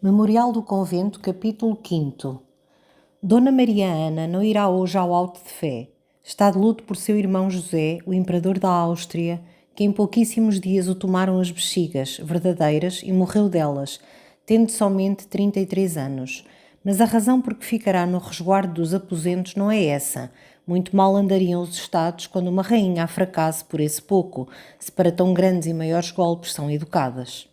Memorial do Convento, capítulo 5. Dona Maria Ana não irá hoje ao auto de fé. Está de luto por seu irmão José, o imperador da Áustria, que em pouquíssimos dias o tomaram as bexigas verdadeiras e morreu delas, tendo somente 33 anos. Mas a razão por que ficará no resguardo dos aposentos não é essa. Muito mal andariam os Estados quando uma rainha a fracasse por esse pouco, se para tão grandes e maiores golpes são educadas.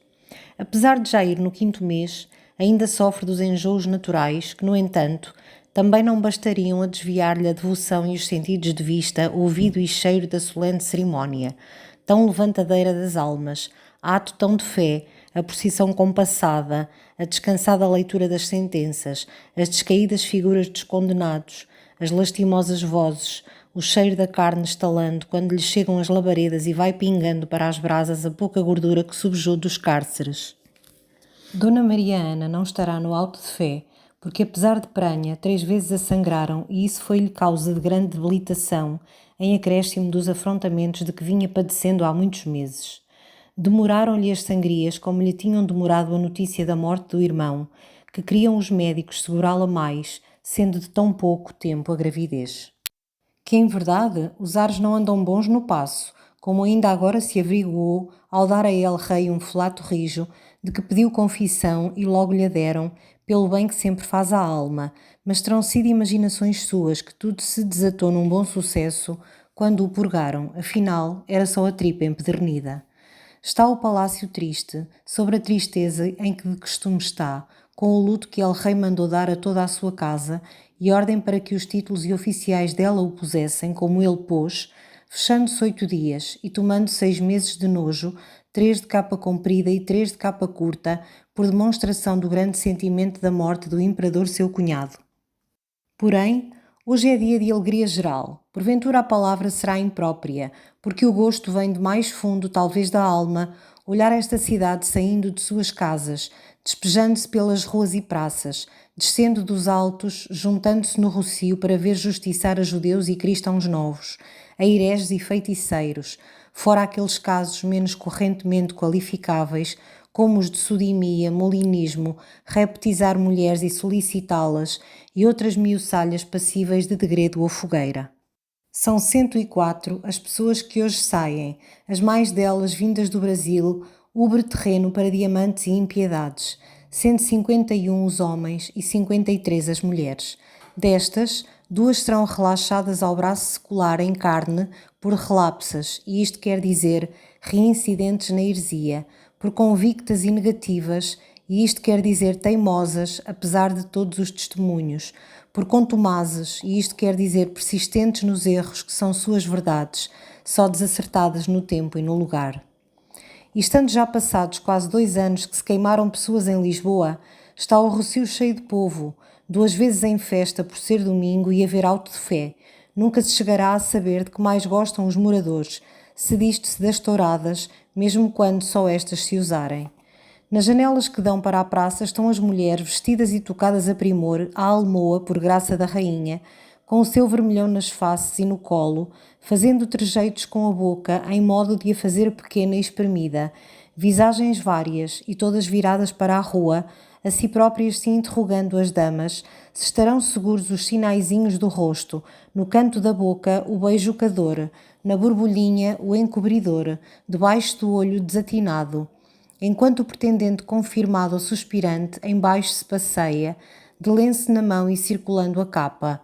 Apesar de já ir no 5º mês, ainda sofre dos enjoos naturais que, no entanto, também não bastariam a desviar-lhe a devoção e os sentidos de vista, ouvido e cheiro da solene cerimónia, tão levantadeira das almas, ato tão de fé, a procissão compassada, a descansada leitura das sentenças, as descaídas figuras dos condenados, as lastimosas vozes, o cheiro da carne estalando quando lhe chegam as labaredas e vai pingando para as brasas a pouca gordura que subjou dos cárceres. Dona Maria Ana não estará no auto de fé, porque apesar de pranha, 3 vezes a sangraram e isso foi-lhe causa de grande debilitação, em acréscimo dos afrontamentos de que vinha padecendo há muitos meses. Demoraram-lhe as sangrias como lhe tinham demorado a notícia da morte do irmão, que queriam os médicos segurá-la mais, sendo de tão pouco tempo a gravidez. Que, em verdade, os ares não andam bons no passo, como ainda agora se averiguou ao dar a El-Rei um flato rijo, de que pediu confissão e logo lhe a deram, pelo bem que sempre faz à alma, mas terão sido imaginações suas que tudo se desatou num bom sucesso quando o purgaram, afinal era só a tripa empedernida. Está o palácio triste, sobre a tristeza em que de costume está, com o luto que El-Rei mandou dar a toda a sua casa e ordem para que os títulos e oficiais dela o pusessem, como ele pôs, fechando-se 8 dias e tomando 6 meses de nojo, 3 de capa comprida e 3 de capa curta, por demonstração do grande sentimento da morte do imperador seu cunhado. Porém, hoje é dia de alegria geral. Porventura a palavra será imprópria, porque o gosto vem de mais fundo, talvez da alma, olhar esta cidade saindo de suas casas, despejando-se pelas ruas e praças, descendo dos altos, juntando-se no rocio para ver justiçar a judeus e cristãos novos, a hereges e feiticeiros, fora aqueles casos menos correntemente qualificáveis, como os de sodimia, molinismo, repetizar mulheres e solicitá-las, e outras miuçalhas passíveis de degredo ou fogueira. São 104 as pessoas que hoje saem, as mais delas vindas do Brasil, ubre terreno para diamantes e impiedades, 151 os homens e 53 as mulheres. Destas, 2 serão relaxadas ao braço secular em carne por relapsas, e isto quer dizer reincidentes na heresia, por convictas e negativas, e isto quer dizer teimosas, apesar de todos os testemunhos, por contumazes, e isto quer dizer persistentes nos erros que são suas verdades, só desacertadas no tempo e no lugar. E estando já passados quase 2 anos que se queimaram pessoas em Lisboa, está o rocio cheio de povo, 2 vezes em festa por ser domingo e haver auto de fé. Nunca se chegará a saber de que mais gostam os moradores, se disto-se das touradas, mesmo quando só estas se usarem. Nas janelas que dão para a praça estão as mulheres vestidas e tocadas a primor, à almoa, por graça da rainha, com o seu vermelhão nas faces e no colo, fazendo trejeitos com a boca, em modo de a fazer pequena e espremida, visagens várias e todas viradas para a rua, a si próprias se interrogando as damas, se estarão seguros os sinaizinhos do rosto, no canto da boca o beijucador, na borbulhinha o encobridor, debaixo do olho desatinado, enquanto o pretendente confirmado ou suspirante embaixo se passeia, de lenço na mão e circulando a capa.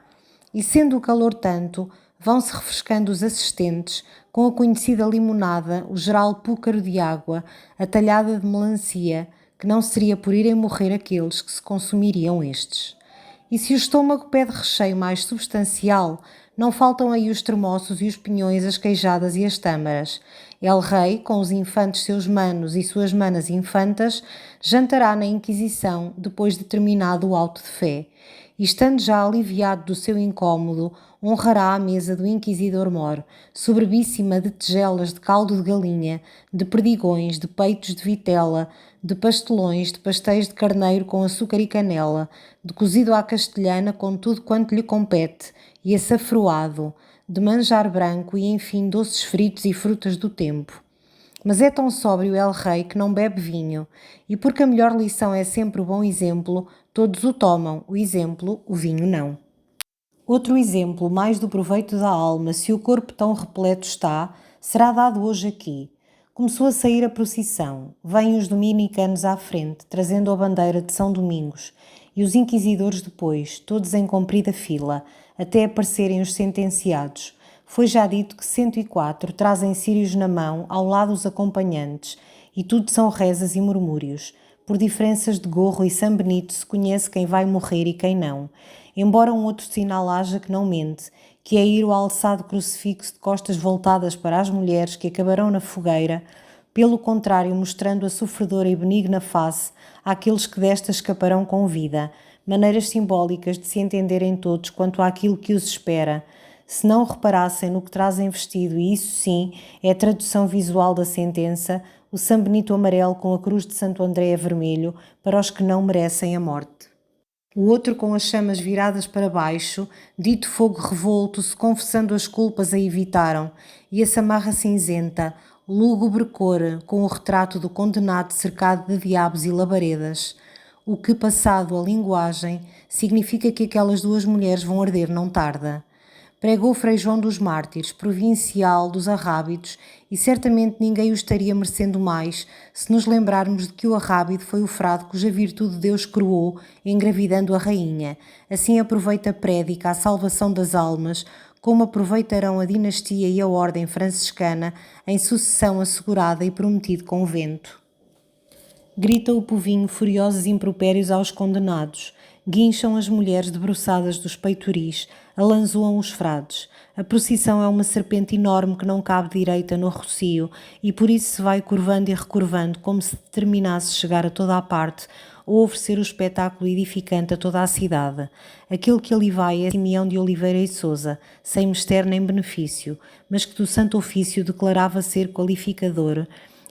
E sendo o calor tanto, vão-se refrescando os assistentes com a conhecida limonada, o geral púcaro de água, a talhada de melancia, que não seria por irem morrer aqueles que se consumiriam estes. E se o estômago pede recheio mais substancial, não faltam aí os termoços e os pinhões, as queijadas e as tâmaras. El-Rei, com os infantes seus manos e suas manas infantas, jantará na Inquisição, depois de terminado o auto de fé. E estando já aliviado do seu incômodo, honrará a mesa do Inquisidor-Mor, soberbíssima de tigelas de caldo de galinha, de perdigões, de peitos de vitela, de pastelões, de pastéis de carneiro com açúcar e canela, de cozido à castelhana com tudo quanto lhe compete, e açafroado, de manjar branco e enfim doces fritos e frutas do tempo. Mas é tão sóbrio El Rei que não bebe vinho, e porque a melhor lição é sempre o bom exemplo, todos o tomam, o exemplo, o vinho não. Outro exemplo, mais do proveito da alma, se o corpo tão repleto está, será dado hoje aqui. Começou a sair a procissão. Vêm os dominicanos à frente, trazendo a bandeira de São Domingos, e os inquisidores depois, todos em comprida fila, até aparecerem os sentenciados. Foi já dito que 104 trazem círios na mão, ao lado os acompanhantes, e tudo são rezas e murmúrios. Por diferenças de gorro e São Benito se conhece quem vai morrer e quem não. Embora um outro sinal haja que não mente, que é ir o alçado crucifixo de costas voltadas para as mulheres que acabarão na fogueira, pelo contrário, mostrando a sofredora e benigna face àqueles que desta escaparão com vida, maneiras simbólicas de se entenderem todos quanto àquilo que os espera. Se não reparassem no que trazem vestido, e isso sim é a tradução visual da sentença, o São Benito amarelo com a cruz de Santo André vermelho para os que não merecem a morte. O outro com as chamas viradas para baixo, dito fogo revolto, se confessando as culpas a evitaram, e a samarra cinzenta, lúgubre cor, com o retrato do condenado cercado de diabos e labaredas. O que, passado a linguagem, significa que aquelas duas mulheres vão arder não tarda. Pregou Frei João dos Mártires, provincial dos Arrábidos, e certamente ninguém o estaria merecendo mais se nos lembrarmos de que o Arrábido foi o frade cuja virtude Deus coroou, engravidando a rainha. Assim aproveita a prédica, a salvação das almas, como aproveitarão a dinastia e a ordem franciscana em sucessão assegurada e prometido convento. Grita o povinho furiosos impropérios aos condenados. Guincham as mulheres debruçadas dos peitoris, alanzoam os frades. A procissão é uma serpente enorme que não cabe direita no rocio e por isso se vai curvando e recurvando como se determinasse chegar a toda a parte ou oferecer o espetáculo edificante a toda a cidade. Aquele que ali vai é Simeão de Oliveira e Sousa, sem mistério nem benefício, mas que do santo ofício declarava ser qualificador,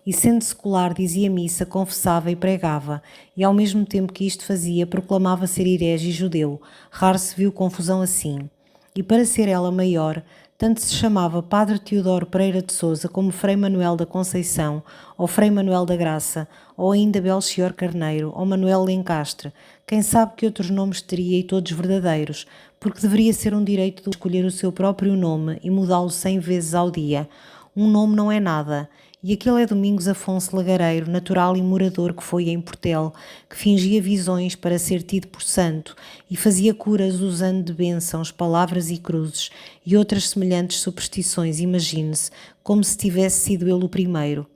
e sendo secular dizia missa, confessava e pregava, e ao mesmo tempo que isto fazia, proclamava ser herege e judeu. Raro se viu confusão assim. E para ser ela maior, tanto se chamava Padre Teodoro Pereira de Sousa como Frei Manuel da Conceição, ou Frei Manuel da Graça, ou ainda Belchior Carneiro, ou Manuel Lencastre. Quem sabe que outros nomes teria e todos verdadeiros, porque deveria ser um direito de escolher o seu próprio nome e mudá-lo 100 vezes ao dia. Um nome não é nada. E aquele é Domingos Afonso Lagareiro, natural e morador que foi em Portel, que fingia visões para ser tido por santo e fazia curas usando de bênçãos, palavras e cruzes e outras semelhantes superstições, imagine-se, como se tivesse sido ele o primeiro.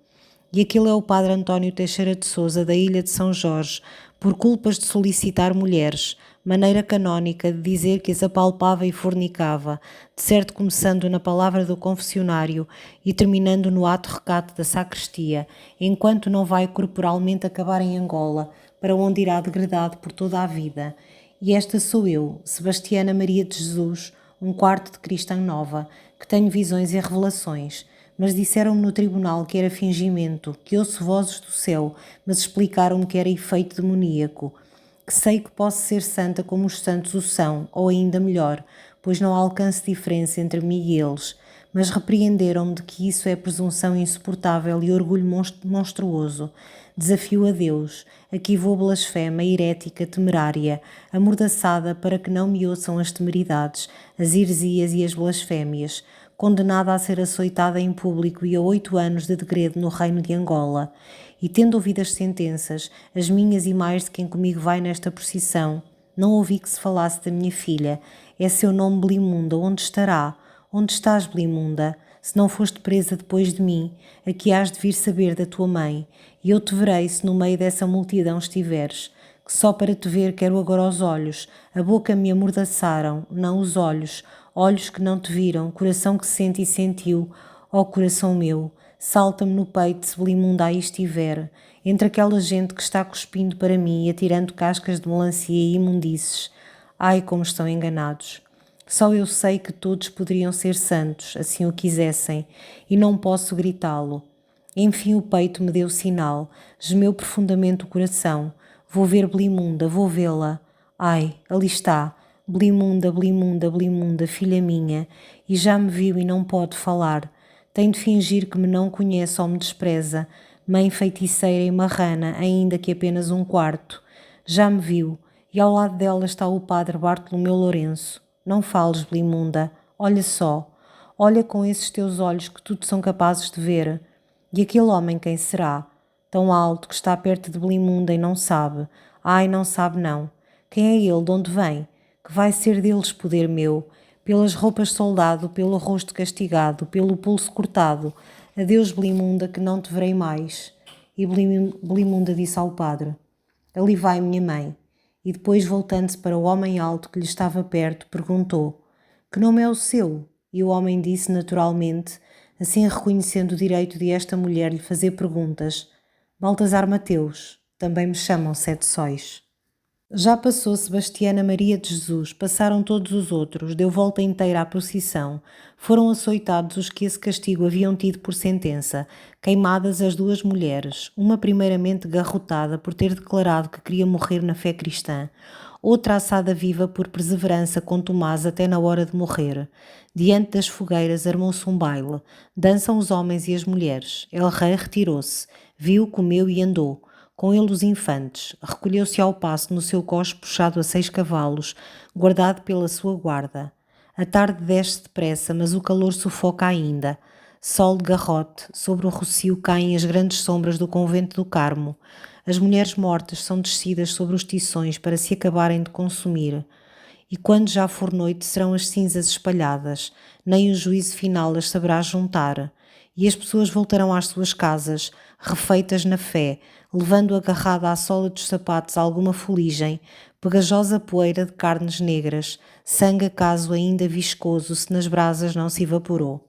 E aquele é o padre António Teixeira de Sousa, da ilha de São Jorge, por culpas de solicitar mulheres, maneira canónica de dizer que as apalpava e fornicava, de certo começando na palavra do confessionário e terminando no ato recato da sacristia, enquanto não vai corporalmente acabar em Angola, para onde irá degradado por toda a vida. E esta sou eu, Sebastiana Maria de Jesus, um quarto de cristã nova, que tenho visões e revelações, mas disseram-me no tribunal que era fingimento, que ouço vozes do céu, mas explicaram-me que era efeito demoníaco, que sei que posso ser santa como os santos o são, ou ainda melhor, pois não há alcance diferença entre mim e eles, mas repreenderam-me de que isso é presunção insuportável e orgulho monstruoso. Desafio a Deus, aqui vou blasfema, herética, temerária, amordaçada para que não me ouçam as temeridades, as heresias e as blasfémias, condenada a ser açoitada em público e a 8 anos de degredo no reino de Angola. E tendo ouvido as sentenças, as minhas e mais de quem comigo vai nesta procissão, não ouvi que se falasse da minha filha. É seu nome Belimunda, onde estará? Onde estás, Belimunda? Se não foste presa depois de mim, aqui hás de vir saber da tua mãe, e eu te verei se no meio dessa multidão estiveres, que só para te ver quero agora os olhos, a boca me amordaçaram, não os olhos, olhos que não te viram, coração que sente e sentiu, ó coração meu, salta-me no peito se Belimunda aí estiver, entre aquela gente que está cuspindo para mim e atirando cascas de melancia e imundícies. Ai, como estão enganados! Só eu sei que todos poderiam ser santos, assim o quisessem, e não posso gritá-lo. Enfim o peito me deu sinal, gemeu profundamente o coração. Vou ver Belimunda, vou vê-la. Ai, ali está, Belimunda, Belimunda, Belimunda, filha minha, e já me viu e não pode falar. Tem de fingir que me não conhece ou me despreza, mãe feiticeira e marrana, ainda que apenas um quarto. Já me viu, e ao lado dela está o padre Bartolomeu Lourenço. Não fales, Belimunda, olha só. Olha com esses teus olhos que tudo são capazes de ver. E aquele homem quem será? Tão alto que está perto de Belimunda e não sabe. Ai, não sabe não. Quem é ele? De onde vem? Que vai ser deles poder meu? Pelas roupas soldado, pelo rosto castigado, pelo pulso cortado. Adeus, Belimunda, que não te verei mais. E Belimunda disse ao padre: Ali vai minha mãe. E depois, voltando-se para o homem alto que lhe estava perto, perguntou: Que nome é o seu? E o homem disse naturalmente, assim reconhecendo o direito de esta mulher lhe fazer perguntas: Baltasar Mateus, também me chamam Sete Sóis. Já passou Sebastiana Maria de Jesus, passaram todos os outros, deu volta inteira à procissão. Foram açoitados os que esse castigo haviam tido por sentença, queimadas as duas mulheres, uma primeiramente garrotada por ter declarado que queria morrer na fé cristã, outra assada viva por perseverança contumaz até na hora de morrer. Diante das fogueiras armou-se um baile, dançam os homens e as mulheres. El Rei retirou-se, viu, comeu e andou. Com ele os infantes, recolheu-se ao passo no seu coche puxado a 6 cavalos, guardado pela sua guarda. A tarde desce depressa, mas o calor sufoca ainda. Sol de garrote, sobre o rocio caem as grandes sombras do convento do Carmo. As mulheres mortas são descidas sobre os tições para se acabarem de consumir. E quando já for noite serão as cinzas espalhadas, nem o juízo final as saberá juntar. E as pessoas voltarão às suas casas, refeitas na fé, levando agarrada à sola dos sapatos alguma fuligem, pegajosa poeira de carnes negras, sangue acaso ainda viscoso se nas brasas não se evaporou.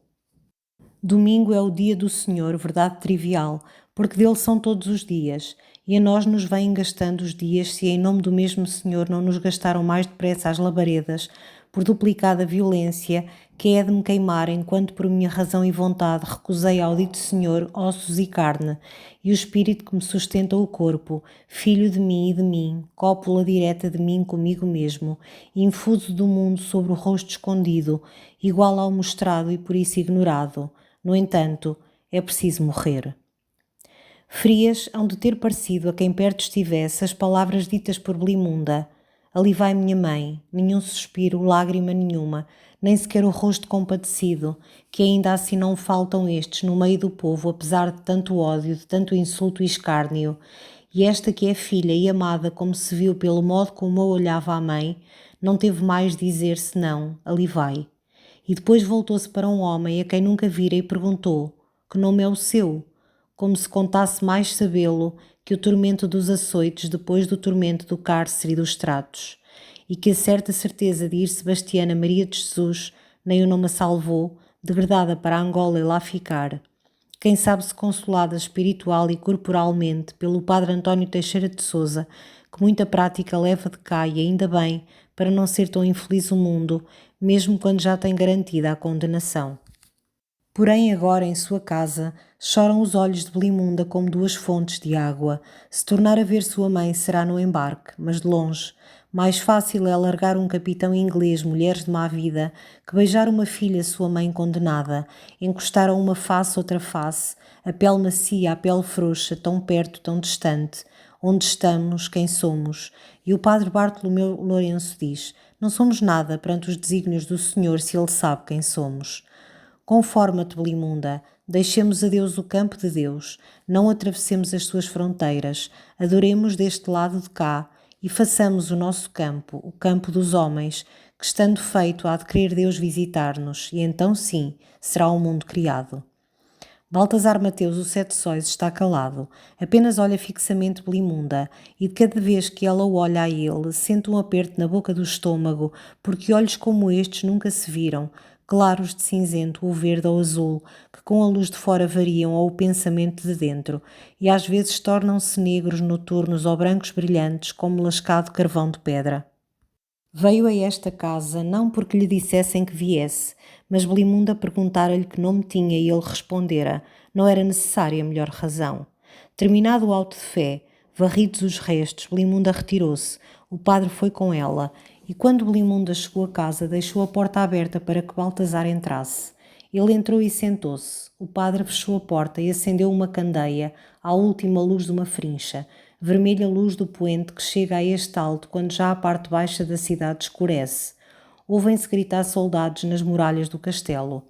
Domingo é o dia do Senhor, verdade trivial, porque dele são todos os dias, e a nós nos vêm gastando os dias se em nome do mesmo Senhor não nos gastaram mais depressa as labaredas, por duplicada violência, que é de me queimar enquanto por minha razão e vontade recusei ao dito Senhor ossos e carne, e o espírito que me sustenta o corpo, filho de mim e de mim, cópula direta de mim comigo mesmo, infuso do mundo sobre o rosto escondido, igual ao mostrado e por isso ignorado. No entanto, é preciso morrer. Frias hão de ter parecido a quem perto estivesse as palavras ditas por Belimunda. Ali vai minha mãe, nenhum suspiro, lágrima nenhuma, nem sequer o rosto compadecido, que ainda assim não faltam estes no meio do povo, apesar de tanto ódio, de tanto insulto e escárnio. E esta que é filha e amada como se viu pelo modo como a olhava a mãe, não teve mais dizer senão, ali vai. E depois voltou-se para um homem a quem nunca vira e perguntou: Que nome é o seu? Como se contasse mais sabê-lo que o tormento dos açoites depois do tormento do cárcere e dos tratos, e que a certa certeza de ir Sebastiana Maria de Jesus nem o nome a salvou, degradada para Angola e lá ficar. Quem sabe se consolada espiritual e corporalmente pelo padre António Teixeira de Sousa, que muita prática leva de cá e ainda bem, para não ser tão infeliz o mundo, mesmo quando já tem garantida a condenação. Porém agora em sua casa choram os olhos de Belimunda como duas fontes de água. Se tornar a ver sua mãe será no embarque, mas de longe. Mais fácil é largar um capitão inglês, mulheres de má vida, que beijar uma filha sua mãe condenada, encostar a uma face outra face, a pele macia, a pele frouxa, tão perto, tão distante. Onde estamos, quem somos? E o padre Bartolomeu Lourenço diz: Não somos nada perante os desígnios do Senhor se ele sabe quem somos. Conforma-te, Belimunda, deixemos a Deus o campo de Deus, não atravessemos as suas fronteiras, adoremos deste lado de cá e façamos o nosso campo, o campo dos homens, que estando feito há de querer Deus visitar-nos, e então sim, será o mundo criado. Baltasar Mateus, o Sete Sóis, está calado, apenas olha fixamente Belimunda, e de cada vez que ela o olha a ele, sente um aperto na boca do estômago, porque olhos como estes nunca se viram, claros de cinzento ou verde ou azul, que com a luz de fora variam ao pensamento de dentro, e às vezes tornam-se negros noturnos ou brancos brilhantes como lascado carvão de pedra. Veio a esta casa não porque lhe dissessem que viesse, mas Belimunda perguntara-lhe que nome tinha e ele respondera. Não era necessária melhor razão. Terminado o auto de fé, varridos os restos, Belimunda retirou-se. O padre foi com ela, e quando Belimunda chegou a casa, deixou a porta aberta para que Baltasar entrasse. Ele entrou e sentou-se. O padre fechou a porta e acendeu uma candeia à última luz de uma frincha, vermelha luz do poente que chega a este alto quando já a parte baixa da cidade escurece. Ouvem-se gritar soldados nas muralhas do castelo.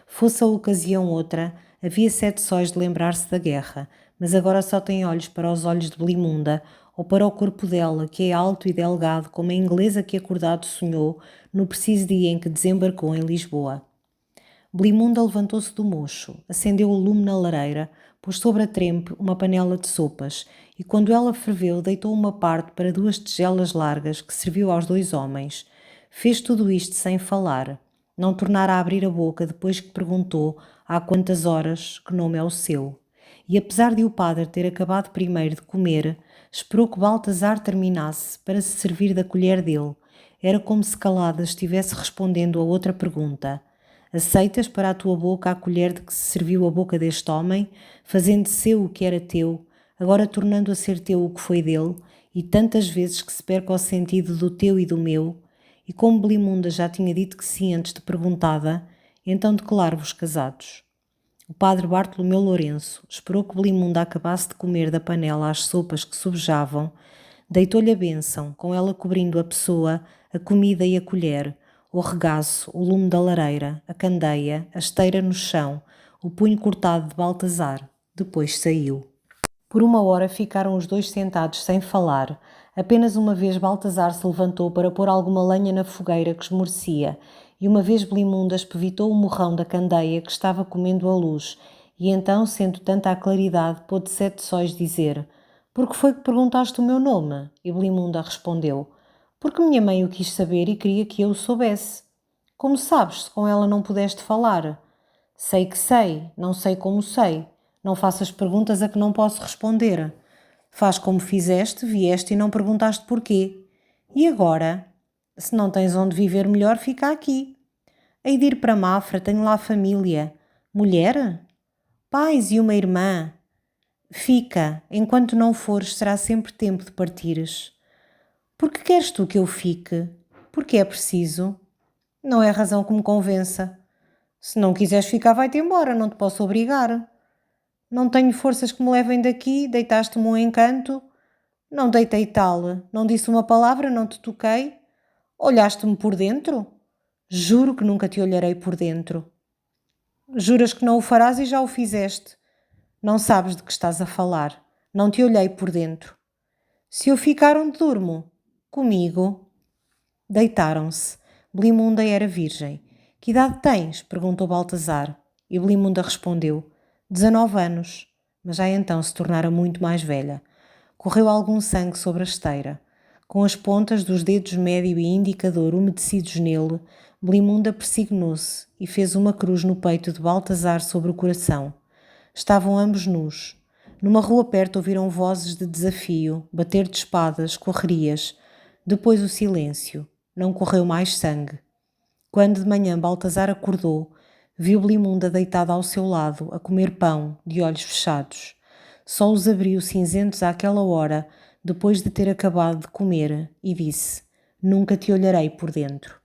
Fosse a ocasião outra, havia 7 sóis de lembrar-se da guerra, mas agora só tem olhos para os olhos de Belimunda ou para o corpo dela, que é alto e delgado como a inglesa que acordado sonhou no preciso dia em que desembarcou em Lisboa. Belimunda levantou-se do mocho, acendeu o lume na lareira, pôs sobre a trempe uma panela de sopas e, quando ela ferveu, deitou uma parte para 2 tigelas largas que serviu aos 2 homens. Fez tudo isto sem falar. Não tornara a abrir a boca depois que perguntou há quantas horas, que nome é o seu. E apesar de o padre ter acabado primeiro de comer, esperou que Baltazar terminasse para se servir da colher dele. Era como se calada estivesse respondendo a outra pergunta. Aceitas para a tua boca a colher de que se serviu a boca deste homem, fazendo seu o que era teu, agora tornando a ser teu o que foi dele, e tantas vezes que se perca o sentido do teu e do meu? E como Belimunda já tinha dito que sim antes de perguntada, então declaro-vos casados. O padre Bartolomeu Lourenço esperou que Belimunda acabasse de comer da panela as sopas que sobejavam, deitou-lhe a bênção, com ela cobrindo a pessoa, a comida e a colher, o regaço, o lume da lareira, a candeia, a esteira no chão, o punho cortado de Baltazar. Depois saiu. Por 1 hora ficaram os 2 sentados sem falar. Apenas uma vez Baltazar se levantou para pôr alguma lenha na fogueira que esmorecia, e uma vez Belimunda espevitou o morrão da candeia que estava comendo a luz, e então, sendo tanta a claridade, pôde 7 sóis dizer: "Por que foi que perguntaste o meu nome?" E Belimunda respondeu: "Porque minha mãe o quis saber e queria que eu o soubesse." "Como sabes, se com ela não pudeste falar?" "Sei que sei, não sei como sei. Não faças perguntas a que não posso responder. Faz como fizeste, vieste e não perguntaste porquê. E agora? Se não tens onde viver melhor, fica aqui. Hei de ir para Mafra, tenho lá família. Mulher? Pais e uma irmã. Fica, enquanto não fores, será sempre tempo de partires. Por que queres tu que eu fique? Porque é preciso. Não é razão que me convença. Se não quiseres ficar, vai-te embora, não te posso obrigar. Não tenho forças que me levem daqui, deitaste-me um encanto. Não deitei tal, não disse uma palavra, não te toquei. Olhaste-me por dentro? Juro que nunca te olharei por dentro. Juras que não o farás e já o fizeste. Não sabes de que estás a falar. Não te olhei por dentro. Se eu ficar onde durmo? Comigo. Deitaram-se. Belimunda era virgem. Que idade tens? Perguntou Baltazar. E Belimunda respondeu: 19 anos. Mas já então se tornara muito mais velha. Correu algum sangue sobre a esteira. Com as pontas dos dedos médio e indicador umedecidos nele, Belimunda persignou-se e fez uma cruz no peito de Baltazar sobre o coração. Estavam ambos nus. Numa rua perto ouviram vozes de desafio, bater de espadas, correrias. Depois o silêncio. Não correu mais sangue. Quando de manhã Baltazar acordou, viu Belimunda deitada ao seu lado, a comer pão, de olhos fechados. Só os abriu cinzentos àquela hora, depois de ter acabado de comer, e disse: "Nunca te olharei por dentro."